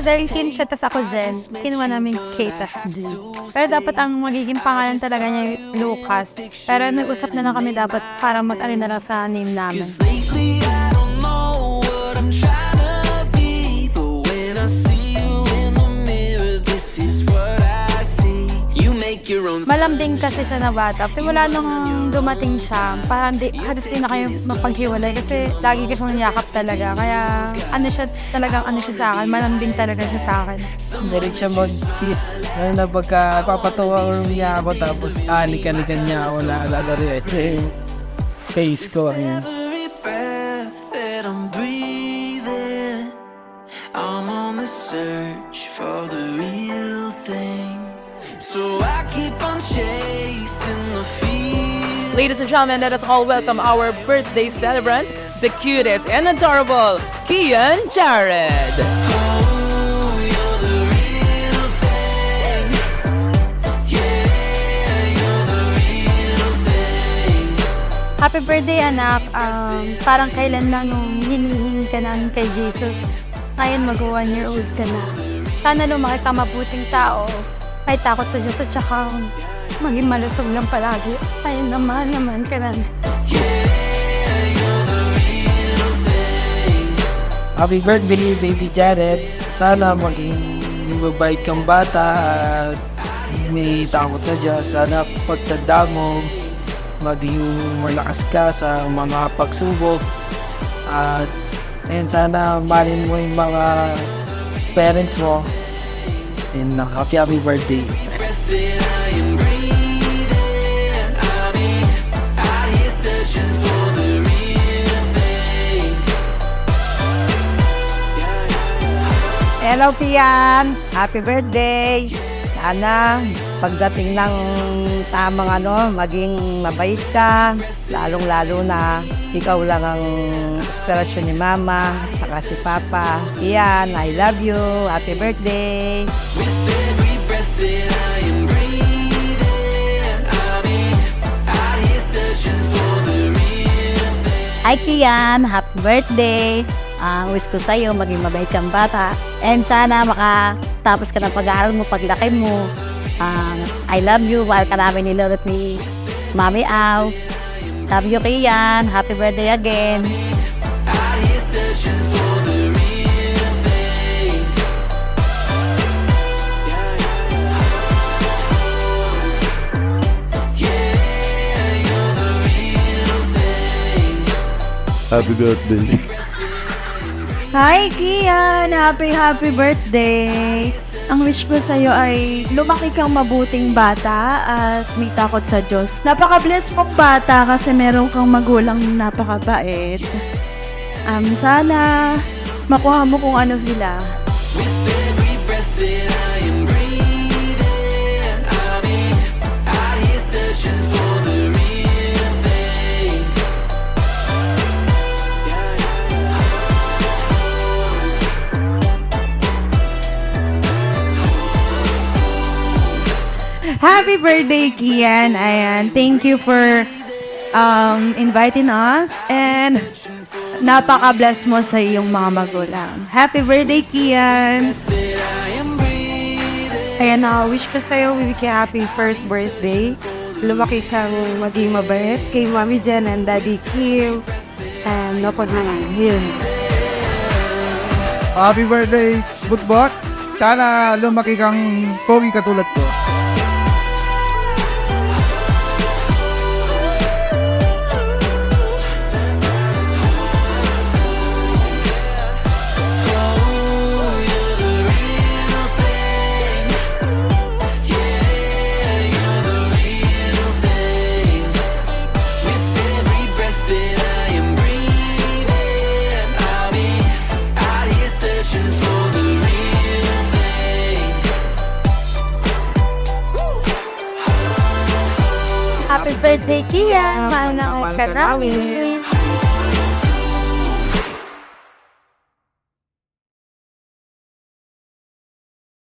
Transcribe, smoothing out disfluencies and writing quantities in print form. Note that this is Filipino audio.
dahil Kim siya, tas ako Jen, kinuha namin K tas G. Pero dapat ang magiging pangalan talaga niya Lucas. Pero nag-usap na lang kami dapat para mag-ano na lang sa name namin. Lately I don't know what I'm trying to be, but when I see you in the mirror, this is what I see. You make your own. Malambing kasi sa nabata. Wala nung dumating siya, parang halos di na kayo mapaghiwalay kasi lagi kasi niyakap talaga. Kaya ano siya, talagang ano siya sa akin, malambing talaga siya sa akin. Direct siya mag-kiss. Ngayon na pagka papatawa niya ako tapos alik-alikan niya ako naalala rin. Face ko. Every breath that I'm breathing, I'm on the search for the real thing. So I keep on chasing the feeling. Ladies and gentlemen, let us all welcome our birthday celebrant, the cutest and adorable Kian Jared. Oh, you're the real thing. Yeah, you're the real thing. Happy birthday anak, parang kailan lang nung hinihingi ka na kay Jesus. Ngayon mag-1 year old ka na. Sana lumaki ka mabuting tao. May takot sa Diyos at saka maging malusog lang palagi. Ayun naman ka na. Happy birthday, baby Jared. Sana maging mabait kang bata at may takot sa Diyos. Sana pagtanda mo, maging malakas ka sa mga pagsubok. At ayun, sana mahalin mo yung mga parents mo. And happy birthday. Breath that I am breathing, I'll be out here searching for the real thing. Hello, Pian! Happy birthday! Sana pagdating ng tamang maging mabait ka. Lalong-lalo na ikaw lang ang inspirasyon ni Mama, saka si Papa. Pian, I love you! Happy birthday! With every breath that I am breathing, I'll be out here searching for the real thing. Hi, Kian! Happy birthday! Ang wish ko sa'yo, maging mabait kang bata. And sana makatapos ka ng pag-aaral mo, paglaki mo. I love you. Mahal ka namin ni Lord at ni Mami Au. Love you, Kian. Happy birthday again. Out here searching for the real thing. Yeah, you're the real thing. Happy birthday. Hi, Kian! Happy birthday! Ang wish ko sa'yo ay lumaki kang mabuting bata at may takot sa Diyos. Napaka-bless mong bata kasi meron kang magulang napakabait. Sana makuha mo kung ano sila. With every breath that I am breathing, I'll be out here searching for the real thing. Happy birthday, Kian! Ayan, thank you for inviting us and napaka-bless mo sa iyong mga magulang. Happy birthday, Kian! That I am breathing. Ayan na, wish ko sa'yo, Wiki, happy first birthday. Lumaki kang maging mabait kay Mami Jen and Daddy Kim. And napag na lang, yun. Happy birthday, Butbot. Sana lumaki kang pogi katulad ko. Happy birthday, Kian! Mahal na ka namin.